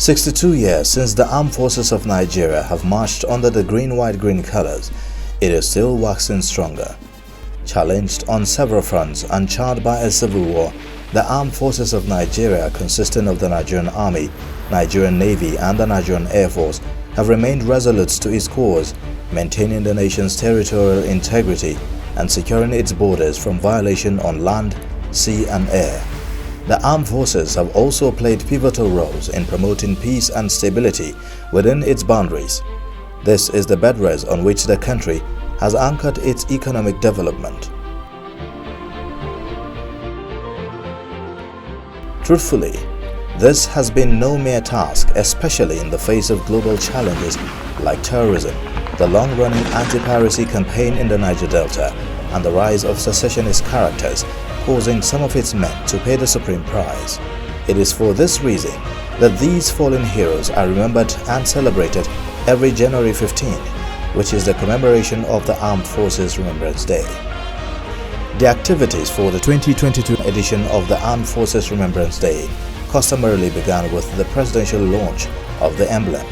62 years since the armed forces of Nigeria have marched under the green-white-green colors, it is still waxing stronger. Challenged on several fronts and charred by a civil war, the armed forces of Nigeria, consisting of the Nigerian Army, Nigerian Navy and the Nigerian Air Force, have remained resolute to its cause, maintaining the nation's territorial integrity and securing its borders from violation on land, sea and air. The armed forces have also played pivotal roles in promoting peace and stability within its boundaries. This is the bedrest on which the country has anchored its economic development. Truthfully, this has been no mere task, especially in the face of global challenges like terrorism, the long-running anti-piracy campaign in the Niger Delta, and the rise of secessionist characters, causing some of its men to pay the supreme price. It is for this reason that these fallen heroes are remembered and celebrated every January 15, which is the commemoration of the Armed Forces Remembrance Day. The activities for the 2022 edition of the Armed Forces Remembrance Day customarily began with the presidential launch of the emblem.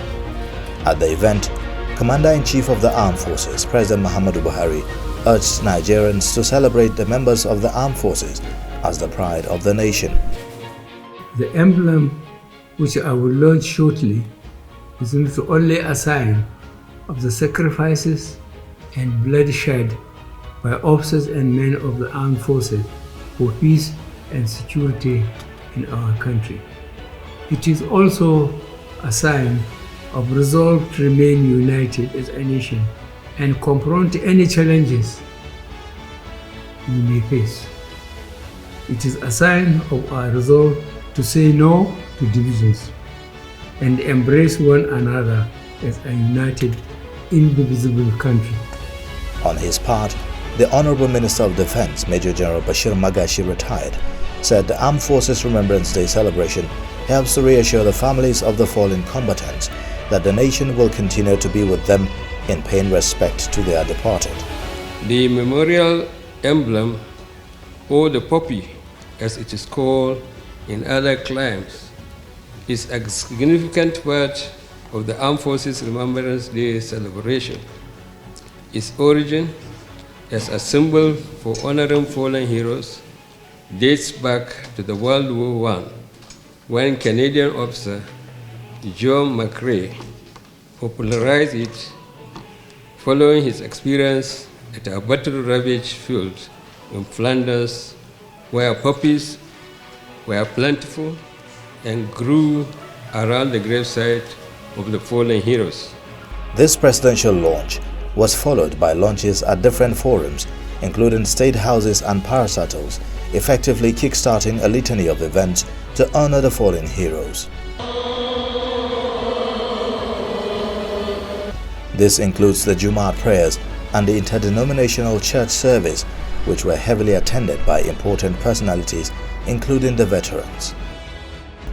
At the event, Commander-in-Chief of the Armed Forces, President Muhammadu Buhari, urged Nigerians to celebrate the members of the armed forces as the pride of the nation. The emblem, which I will launch shortly, is not only a sign of the sacrifices and bloodshed by officers and men of the armed forces for peace and security in our country. It is also a sign of resolve to remain united as a nation and confront any challenges we may face. It is a sign of our resolve to say no to divisions and embrace one another as a united, indivisible country. On his part, the Honorable Minister of Defense, Major General BASHIR MAGASHI, retired, said the Armed Forces Remembrance Day celebration helps to reassure the families of the fallen combatants that the nation will continue to be with them in paying respect to their departed. The memorial emblem, or the poppy as it is called in other climes, is a significant part of the Armed Forces Remembrance Day celebration. Its origin as a symbol for honoring fallen heroes dates back to the World War I, when Canadian officer John McCrae popularized it following his experience at a battle-ravaged field in Flanders, where poppies were plentiful and grew around the gravesite of the fallen heroes. This presidential launch was followed by launches at different forums, including state houses and parastatals, effectively kick-starting a litany of events to honor the fallen heroes. This includes the Jummah prayers and the interdenominational church service, which were heavily attended by important personalities, including the veterans.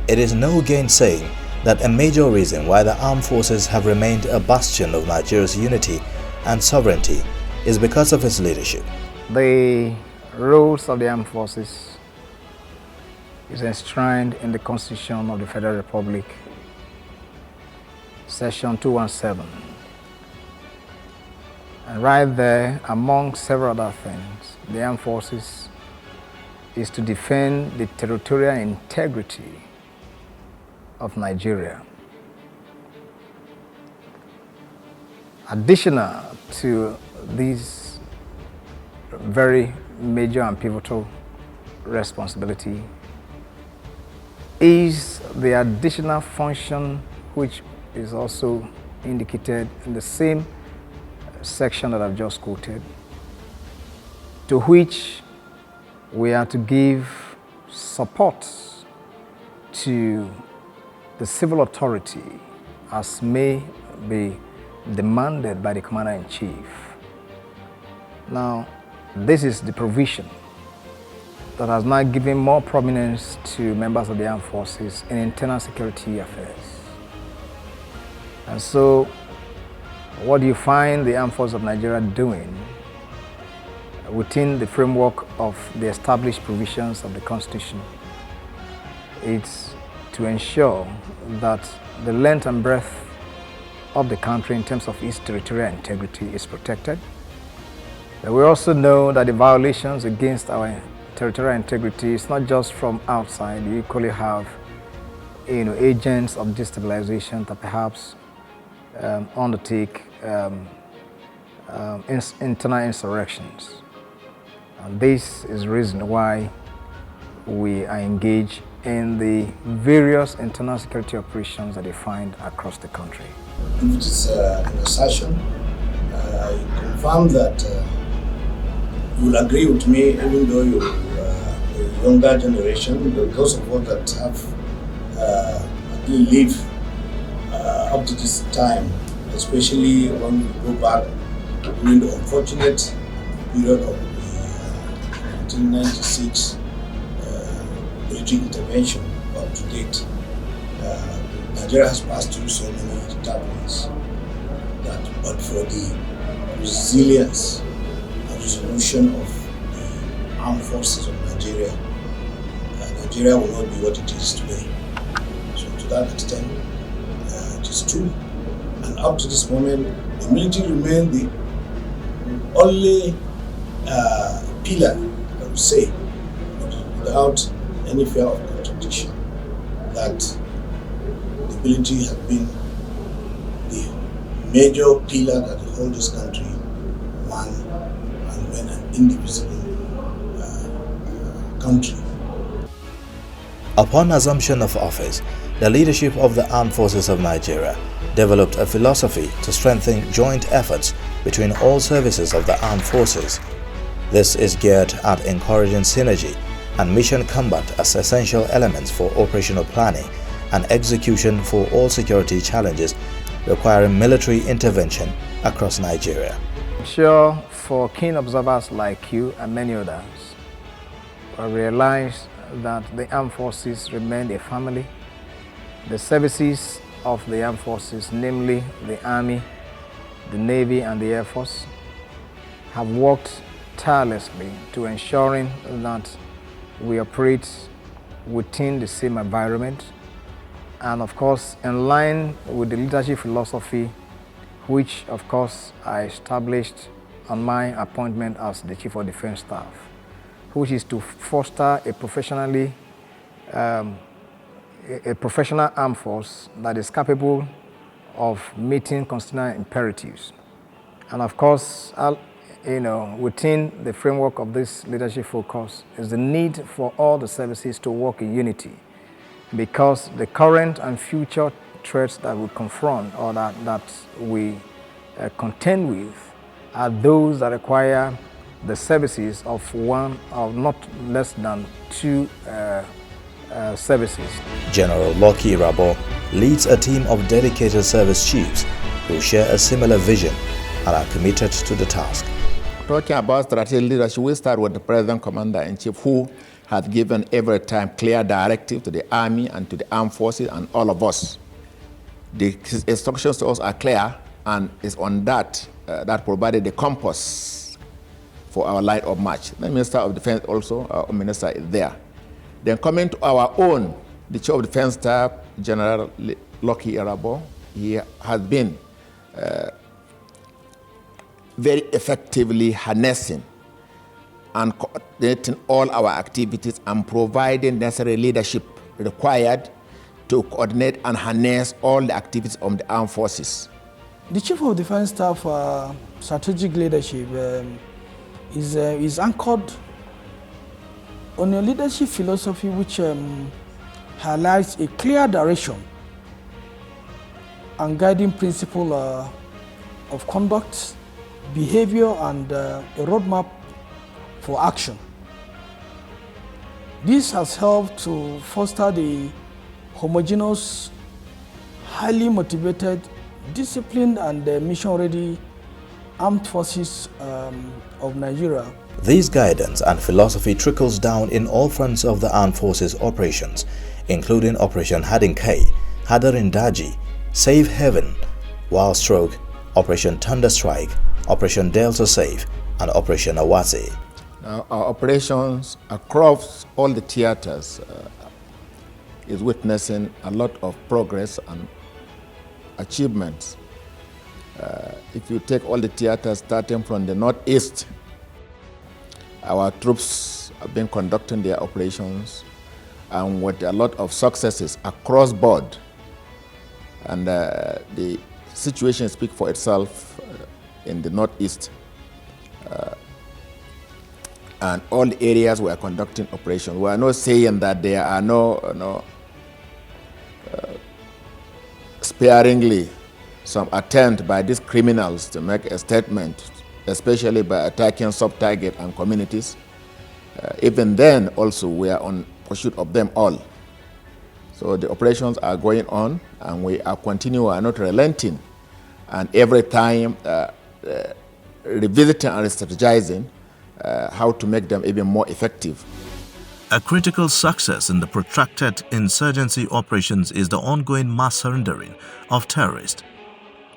It is no gainsaying that a major reason why the armed forces have remained a bastion of Nigeria's unity and sovereignty is because of its leadership. The roles of the armed forces is enshrined in the Constitution of the Federal Republic, Section 217. And right there, among several other things, the armed forces is to defend the territorial integrity of Nigeria. Additional to these very major and pivotal responsibility is the additional function which is also indicated in the same section that I've just quoted, to which we are to give support to the civil authority as may be demanded by the Commander-in-Chief. Now, this is the provision that has now given more prominence to members of the armed forces in internal security affairs. And so, what do you find the Armed Forces of Nigeria doing within the framework of the established provisions of the Constitution? It's to ensure that the length and breadth of the country in terms of its territorial integrity is protected. But we also know that the violations against our territorial integrity is not just from outside. You equally have agents of destabilization that perhaps undertake internal insurrections. And this is the reason why we are engaged in the various internal security operations that they find across the country. If it is an assertion, I confirm that you will agree with me, even though you're the younger generation, those of us that have lived up to this time, especially when we go back during the unfortunate period of the 1996 military intervention up to date. Nigeria has passed through so many turbulence that, but for the resilience and resolution of the armed forces of Nigeria, Nigeria will not be what it is today. So to that extent, it is true. And up to this moment, the military remains the only pillar, I would say, without any fear of contradiction, that the military has been the major pillar that holds this country one and when an indivisible country. Upon assumption of office, the leadership of the Armed Forces of Nigeria developed a philosophy to strengthen joint efforts between all services of the armed forces. This is geared at encouraging synergy and mission combat as essential elements for operational planning and execution for all security challenges requiring military intervention across Nigeria. I'm sure for keen observers like you and many others, I realize that the armed forces remain a family. The services of the armed forces, namely the Army, the Navy and the Air Force, have worked tirelessly to ensuring that we operate within the same environment and of course in line with the leadership philosophy which of course I established on my appointment as the Chief of Defense Staff, which is to foster a professional armed force that is capable of meeting constitutional imperatives. And of course, within the framework of this leadership focus is the need for all the services to work in unity, because the current and future threats that we confront or that we contend with are those that require the services of one or not less than two services. General IRABOR leads a team of dedicated service chiefs who share a similar vision and are committed to the task. Talking about strategic leadership, we start with the President Commander-in-Chief, who has given every time clear directive to the Army and to the armed forces and all of us. The instructions to us are clear, and it's on that that provided the compass for our line of march. The Minister of Defense also, our Minister is there. Then coming to our own, the Chief of Defense Staff, General IRABOR, he has been very effectively harnessing and coordinating all our activities and providing necessary leadership required to coordinate and harness all the activities of the armed forces. The Chief of Defense Staff strategic leadership is anchored on a leadership philosophy which highlights a clear direction and guiding principle of conduct, behavior, and a roadmap for action. This has helped to foster the homogeneous, highly motivated, disciplined, and mission-ready armed forces of Nigeria. This guidance and philosophy trickles down in all fronts of the armed forces operations, including Operation Hadinkai, Hadarin Daji, Save Heaven, Wild Stroke, Operation Thunderstrike, Operation Delta Safe, and Operation Awase. Now, our operations across all the theaters is witnessing a lot of progress and achievements. If you take all the theaters starting from the northeast, our troops have been conducting their operations and with a lot of successes across board. And the situation speaks for itself in the northeast. And all the areas we are conducting operations. We are not saying that there are no sparingly some attempt by these criminals to make a statement, especially by attacking sub-target and communities. Even then, also, we are on pursuit of them all. So the operations are going on, and we are continuing, we are not relenting. And every time revisiting and strategizing how to make them even more effective. A critical success in the protracted insurgency operations is the ongoing mass surrendering of terrorists.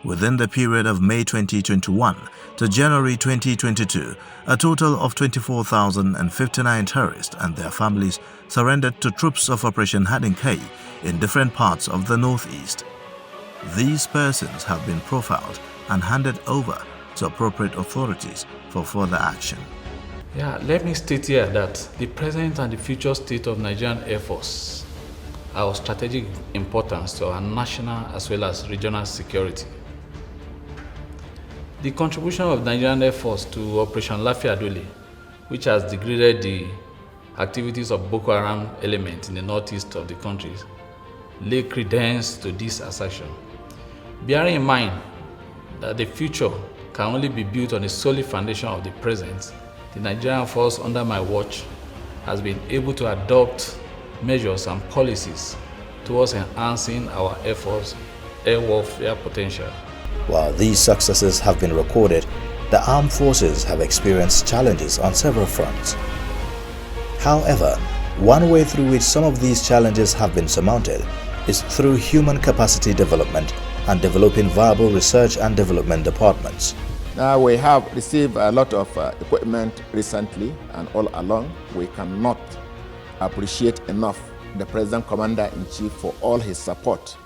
Within the period of May 2021 to January 2022, a total of 24,059 terrorists and their families surrendered to troops of Operation Hardin Kai in different parts of the Northeast. These persons have been profiled and handed over to appropriate authorities for further action. Yeah, let me state here that the present and the future state of Nigerian Air Force are of strategic importance to our national as well as regional security. The contribution of Nigerian Air Force to Operation Lafia Dole, which has degraded the activities of Boko Haram elements in the northeast of the country, lay credence to this assertion. Bearing in mind that the future can only be built on a solid foundation of the present, the Nigerian force under my watch has been able to adopt measures and policies towards enhancing our efforts air warfare potential. While these successes have been recorded, the armed forces have experienced challenges on several fronts. However, one way through which some of these challenges have been surmounted is through human capacity development and developing viable research and development departments. Now we have received a lot of equipment recently, and all along we cannot appreciate enough the President Commander-in-Chief for all his support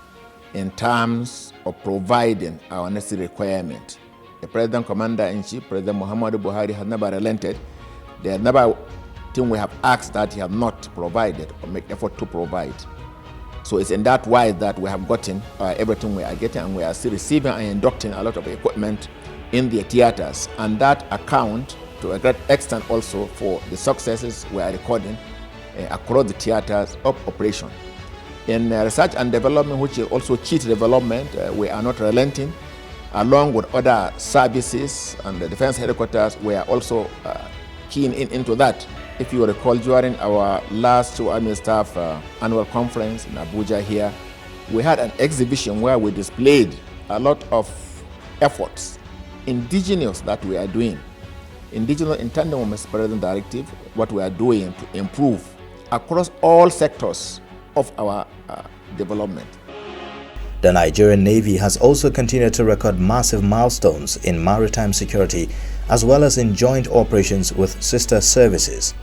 in terms of providing our necessary requirement. The President Commander-in-Chief, President Muhammadu Buhari, has never relented. There's never thing we have asked that he has not provided or make effort to provide. So it's in that way that we have gotten everything we are getting, and we are still receiving and inducting a lot of equipment in the theaters, and that account to a great extent also for the successes we are recording across the theaters of operation. In research and development, which is also key to development, we are not relenting. Along with other services and the defense headquarters, we are also keen into that. If you recall, during our last two Army Staff annual conference in Abuja here, we had an exhibition where we displayed a lot of efforts, indigenous, that we are doing. Indigenous in tandem with Mr. President Directive, what we are doing to improve across all sectors of our development. The Nigerian Navy has also continued to record massive milestones in maritime security as well as in joint operations with sister services.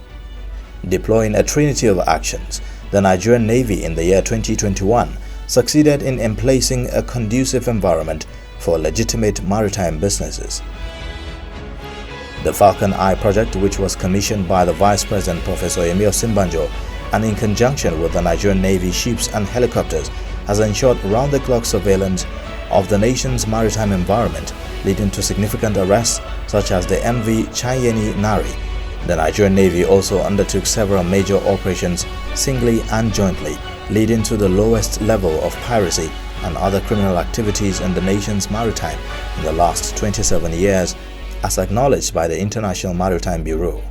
Deploying a trinity of actions, the Nigerian Navy in the year 2021 succeeded in emplacing a conducive environment for legitimate maritime businesses. The Falcon Eye project, which was commissioned by the Vice President Professor Emil Simbanjo and in conjunction with the Nigerian Navy ships and helicopters, has ensured round-the-clock surveillance of the nation's maritime environment, leading to significant arrests such as the MV Chayeni Nari. The Nigerian Navy also undertook several major operations singly and jointly, leading to the lowest level of piracy and other criminal activities in the nation's maritime in the last 27 years, as acknowledged by the International Maritime Bureau.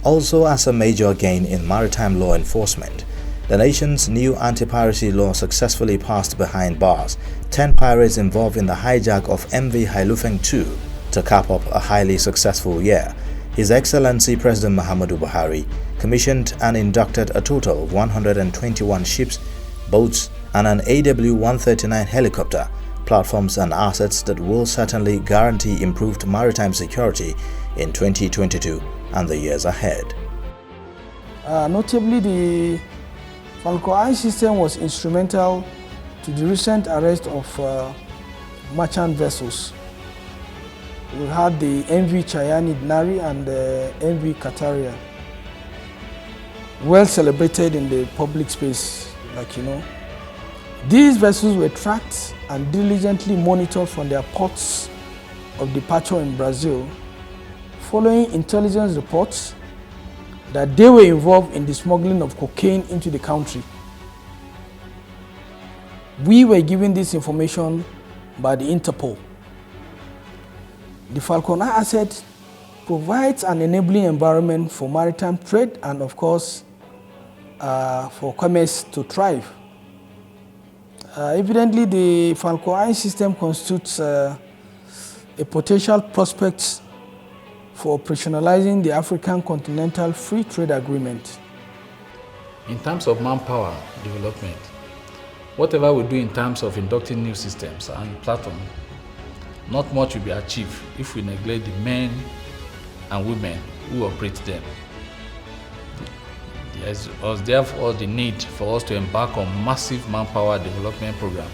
Also, as a major gain in maritime law enforcement, the nation's new anti-piracy law successfully passed behind bars 10 pirates involved in the hijack of MV Hailufeng II to cap up a highly successful year. His Excellency President Muhammadu Buhari commissioned and inducted a total of 121 ships, boats, and an AW-139 helicopter, platforms and assets that will certainly guarantee improved maritime security in 2022 and the years ahead. Notably, the Falco Eye system was instrumental to the recent arrest of merchant vessels. We had the MV Chayani Dnari and the MV Kataria, well celebrated in the public space, like you know. These vessels were tracked and diligently monitored from their ports of departure in Brazil, following intelligence reports that they were involved in the smuggling of cocaine into the country. We were given this information by the Interpol. The Falcon Eye asset provides an enabling environment for maritime trade and, of course, for commerce to thrive. Evidently, the Falcon Eye system constitutes a potential prospect for operationalizing the African Continental Free Trade Agreement. In terms of manpower development, whatever we do in terms of inducting new systems and platforms, not much will be achieved if we neglect the men and women who operate them. There is therefore the need for us to embark on massive manpower development program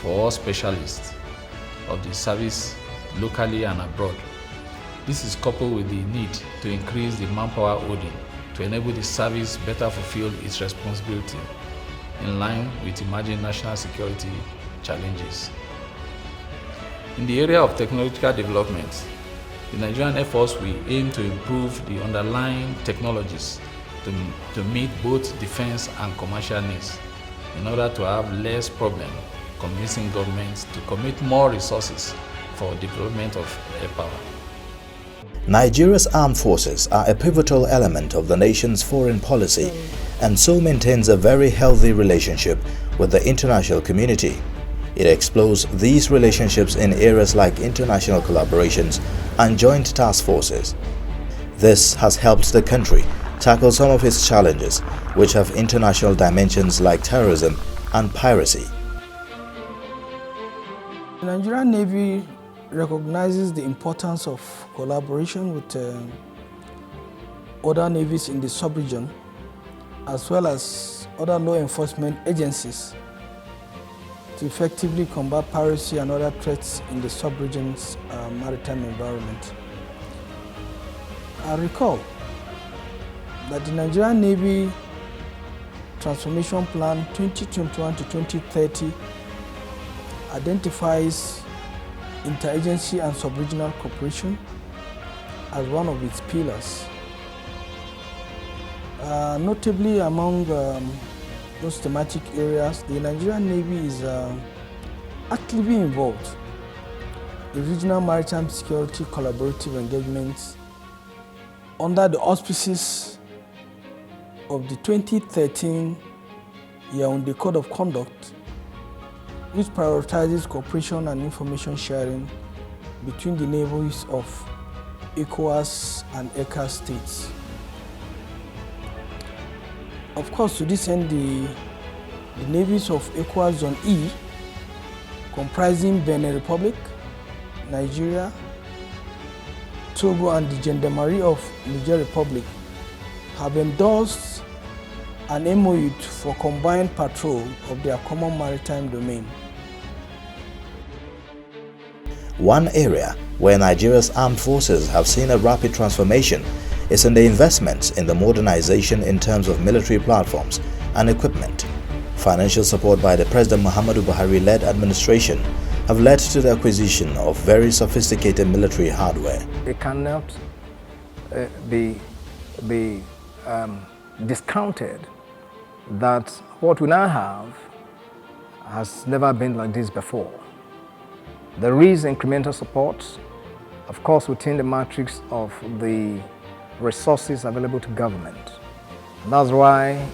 for all specialists of the service locally and abroad. This is coupled with the need to increase the manpower holding to enable the service better fulfill its responsibility in line with emerging national security challenges. In the area of technological development, the Nigerian Air Force will aim to improve the underlying technologies to meet both defense and commercial needs in order to have less problem convincing governments to commit more resources for development of air power. Nigeria's armed forces are a pivotal element of the nation's foreign policy and so maintains a very healthy relationship with the international community. It explores these relationships in areas like international collaborations and joint task forces. This has helped the country tackle some of its challenges, which have international dimensions like terrorism and piracy. The Nigerian Navy recognizes the importance of collaboration with other navies in the sub-region, as well as other law enforcement agencies, to effectively combat piracy and other threats in the sub-region's maritime environment. I recall that the Nigerian Navy Transformation Plan 2021 to 2030 identifies interagency and sub-regional cooperation as one of its pillars. Notably among those thematic areas, the Nigerian Navy is actively involved in regional maritime security collaborative engagements under the auspices of the 2013 Yaoundé Code of Conduct, which prioritizes cooperation and information sharing between the navies of ECOWAS and ECA states. Of course, to this end, the navies of ECOWAS Zone E, comprising Benin Republic, Nigeria, Togo, and the Gendarmerie of Niger Republic, have endorsed an MOU for combined patrol of their common maritime domain. One area where Nigeria's armed forces have seen a rapid transformation is in the investments in the modernization in terms of military platforms and equipment. Financial support by the President Muhammadu Buhari-led administration have led to the acquisition of very sophisticated military hardware. It cannot be discounted that what we now have has never been like this before. There is incremental support, of course, within the matrix of the resources available to government. And that's why,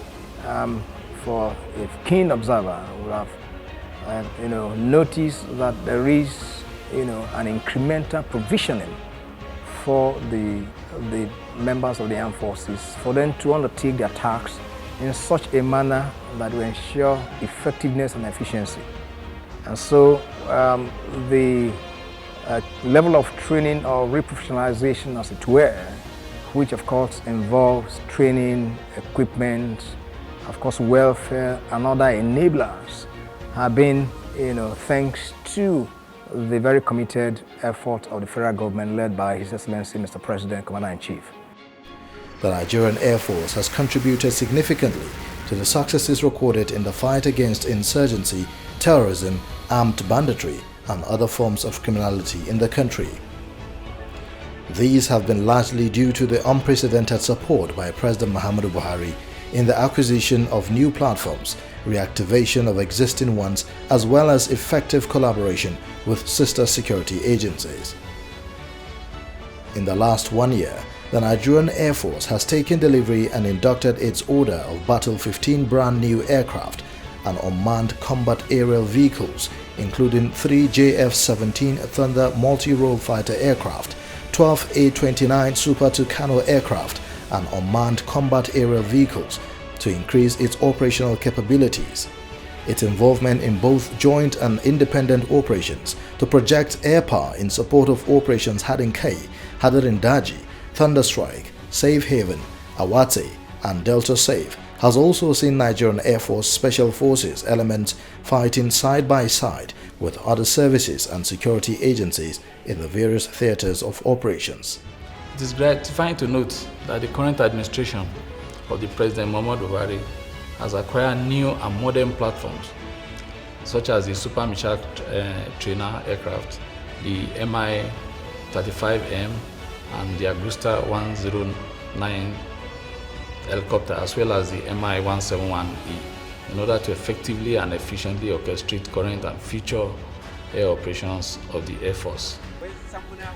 for a keen observer, we have noticed that there is an incremental provisioning for the members of the armed forces, for them to undertake their tasks in such a manner that will ensure effectiveness and efficiency. And so the level of training or reprofessionalization, as it were, which of course involves training, equipment, of course, welfare and other enablers have been, thanks to the very committed effort of the federal government led by His Excellency Mr. President, Commander-in-Chief. The Nigerian Air Force has contributed significantly to the successes recorded in the fight against insurgency, terrorism, armed banditry, and other forms of criminality in the country. These have been largely due to the unprecedented support by President Muhammadu Buhari in the acquisition of new platforms, reactivation of existing ones, as well as effective collaboration with sister security agencies. In the last 1 year, the Nigerian Air Force has taken delivery and inducted its order of Battle 15 brand new aircraft and unmanned combat aerial vehicles, including 3 JF-17 Thunder multi-role fighter aircraft, 12 A-29 Super Tucano aircraft, and unmanned combat aerial vehicles to increase its operational capabilities. Its involvement in both joint and independent operations to project air power in support of Operations Hardin Kai, Hadarin Daji, Thunderstrike, Safe Haven, Awate, and Delta Safe has also seen Nigerian Air Force Special Forces elements fighting side by side with other services and security agencies in the various theaters of operations. It is gratifying to note that the current administration of the President Muhammadu Buhari has acquired new and modern platforms such as the Super Michal trainer aircraft, the Mi-35M, and the Agusta 109 helicopter, as well as the Mi-171E, in order to effectively and efficiently orchestrate current and future air operations of the Air Force.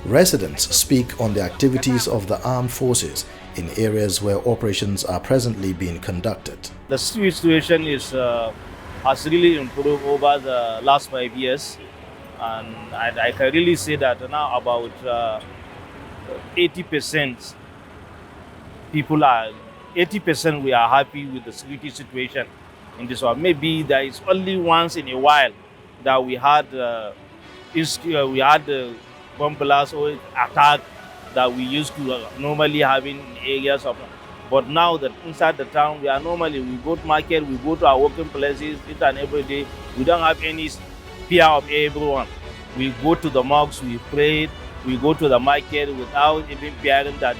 Residents speak on the activities of the armed forces in areas where operations are presently being conducted. The situation has really improved over the last 5 years, and I can really say that now about 80% we are happy with the security situation in this one. Maybe there is only once in a while that we had bomb blast or attack that we used to normally have in areas of. But now that inside the town, we go to market, we go to our working places each and every day. We don't have any fear of everyone. We go to the mosques, we pray, we go to the market without even fearing that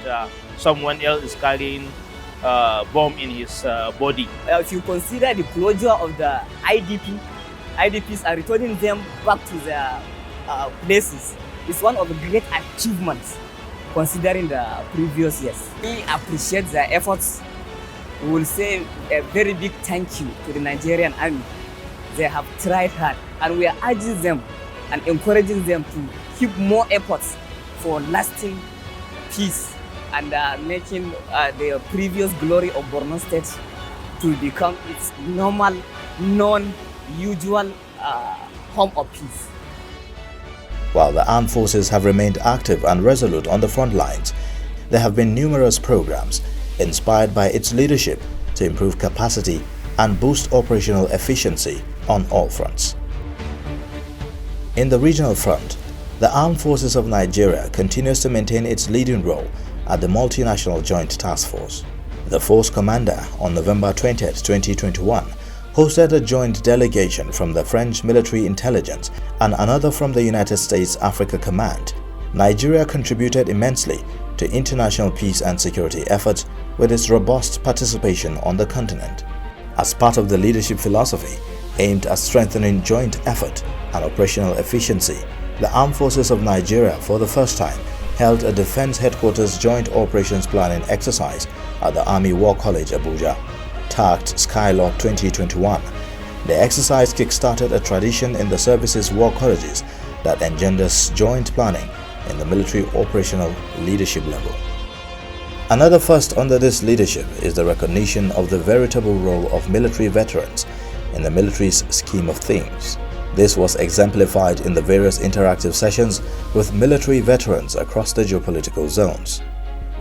someone else is carrying bomb in his body. If you consider the closure of the IDPs are returning them back to their places. It's one of the great achievements considering the previous years. We appreciate their efforts. We will say a very big thank you to the Nigerian Army. They have tried hard, and we are urging them and encouraging them to keep more efforts for lasting peace and making the previous glory of Borno State to become its normal, non-usual home of peace. While the armed forces have remained active and resolute on the front lines, there have been numerous programs inspired by its leadership to improve capacity and boost operational efficiency on all fronts. In the regional front, the Armed Forces of Nigeria continues to maintain its leading role at the Multinational Joint Task Force. The force commander on November 20, 2021, hosted a joint delegation from the French Military Intelligence and another from the United States Africa Command. Nigeria contributed immensely to international peace and security efforts with its robust participation on the continent. As part of the leadership philosophy aimed at strengthening joint effort and operational efficiency, the Armed Forces of Nigeria for the first time held a Defense Headquarters Joint Operations Planning exercise at the Army War College, Abuja, tagged Skylark 2021. The exercise kick-started a tradition in the service's war colleges that engenders joint planning in the military operational leadership level. Another first under this leadership is the recognition of the veritable role of military veterans in the military's scheme of things. This was exemplified in the various interactive sessions with military veterans across the geopolitical zones.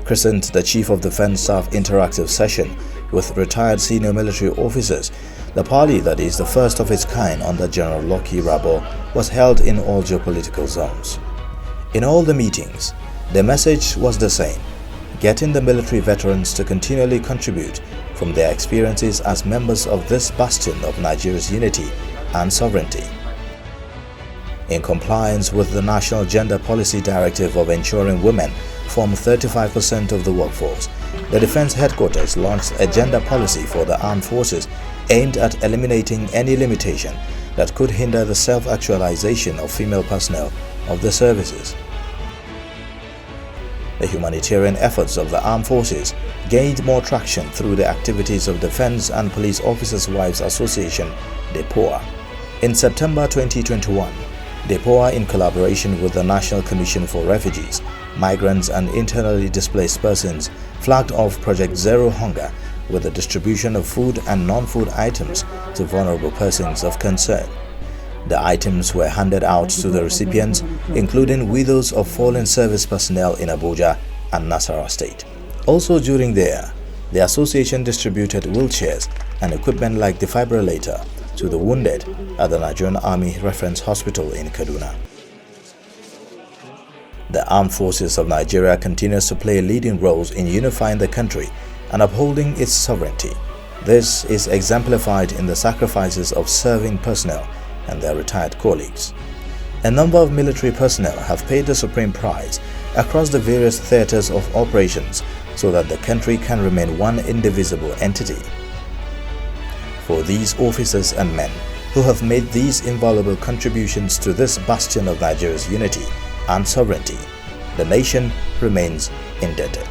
Christened the Chief of Defense Staff interactive session with retired senior military officers, the parley that is the first of its kind under General YAHAYA was held in all geopolitical zones. In all the meetings, the message was the same: getting the military veterans to continually contribute from their experiences as members of this bastion of Nigeria's unity and sovereignty. In compliance with the National Gender Policy Directive of ensuring women form 35% of the workforce, the Defense Headquarters launched a gender policy for the armed forces aimed at eliminating any limitation that could hinder the self-actualization of female personnel of the services. The humanitarian efforts of the armed forces gained more traction through the activities of Defense and Police Officers' Wives Association, DEPOA. In September 2021, DEPOA, in collaboration with the National Commission for Refugees, Migrants and Internally Displaced Persons, flagged off Project Zero Hunger with the distribution of food and non-food items to vulnerable persons of concern. The items were handed out to the recipients, including widows of fallen service personnel in Abuja and Nasarawa State. Also during the year, the association distributed wheelchairs and equipment like defibrillator to the wounded at the Nigerian Army Reference Hospital in Kaduna. The Armed Forces of Nigeria continues to play leading roles in unifying the country and upholding its sovereignty. This is exemplified in the sacrifices of serving personnel and their retired colleagues. A number of military personnel have paid the supreme price across the various theaters of operations so that the country can remain one indivisible entity. For these officers and men who have made these invaluable contributions to this bastion of Nigeria's unity and sovereignty, the nation remains indebted.